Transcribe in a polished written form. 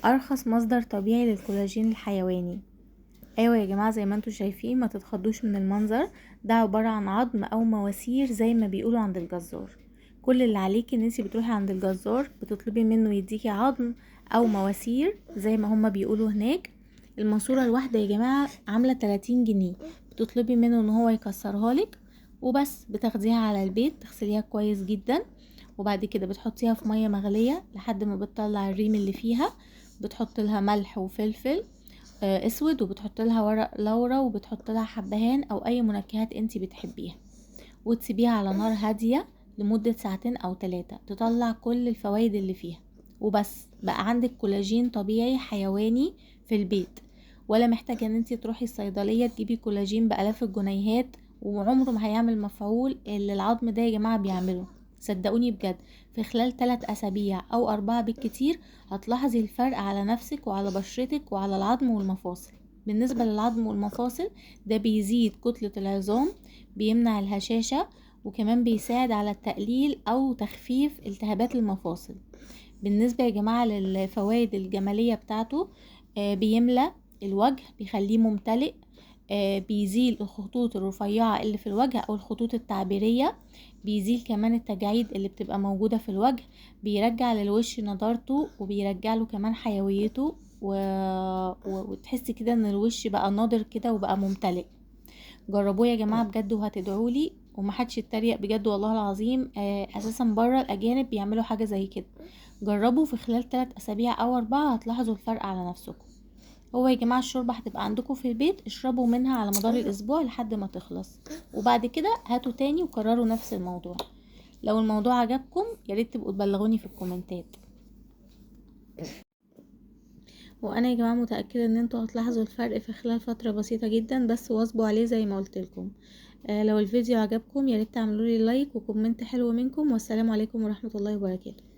ارخص مصدر طبيعي للكولاجين الحيواني. ايوه يا جماعه، زي ما انتوا شايفين، ما تتخضوش من المنظر. ده عباره عن عظم او مواسير زي ما بيقولوا عند الجزار. كل اللي عليكي ان انتي بتروحي عند الجزار، بتطلبي منه يديكي عظم او مواسير زي ما هما بيقولوا هناك. الماسوره الواحده يا جماعه عامله 30 جنيه. بتطلبي منه ان هو يكسرها لك وبس. بتاخديها على البيت، تغسليها كويس جدا، وبعد كده بتحطيها في ميه مغليه لحد ما بتطلع الريم اللي فيها. بتحط لها ملح وفلفل اسود، وبتحط لها ورق لورا، وبتحط لها حبهان او اي منكهات انتي بتحبيها، وتسيبيها على نار هادية لمدة ساعتين او 3 تطلع كل الفوائد اللي فيها. وبس بقى عندك كولاجين طبيعي حيواني في البيت، ولا محتاجة ان انتي تروحي الصيدلية تجيبي كولاجين بآلاف الجنيهات، وعمره ما هيعمل مفعول اللي العظم ده يا جماعة بيعمله. صدقوني بجد، في خلال 3 أسابيع أو 4 بالكتير هتلاحظي الفرق على نفسك وعلى بشرتك وعلى العظم والمفاصل. بالنسبة للعظم والمفاصل، ده بيزيد كتلة العظام، بيمنع الهشاشة، وكمان بيساعد على التقليل أو تخفيف التهابات المفاصل. بالنسبة يا جماعة للفوائد الجمالية بتاعته، بيملى الوجه، بيخليه ممتلئ، بيزيل الخطوط الرفيعة اللي في الوجه أو الخطوط التعبيرية، بيزيل كمان التجاعيد اللي بتبقى موجودة في الوجه، بيرجع للوش نضارته، وبيرجع له كمان حيويته وتحسي كده ان الوش بقى ناضر كده وبقى ممتلئ. جربوه يا جماعة بجد وهتدعولي، ومحدش يتريق بجد والله العظيم. اساسا بره الاجانب بيعملوا حاجة زي كده. جربوا في خلال 3 أسابيع او 4 هتلاحظوا الفرق على نفسكم. هو يا جماعة الشوربة هتبقى عندكم في البيت، اشربوا منها على مدار الاسبوع لحد ما تخلص، وبعد كده هاتوا تاني وكرروا نفس الموضوع. لو الموضوع عجبكم ياريت تبقوا تبلغوني في الكومنتات. وانا يا جماعة متأكدة ان انتوا هتلاحظوا الفرق في خلال فترة بسيطة جدا، بس واظبوا عليه زي ما قلت لكم. لو الفيديو عجبكم ياريت تعملوا لي لايك وكومنت حلو منكم، والسلام عليكم ورحمة الله وبركاته.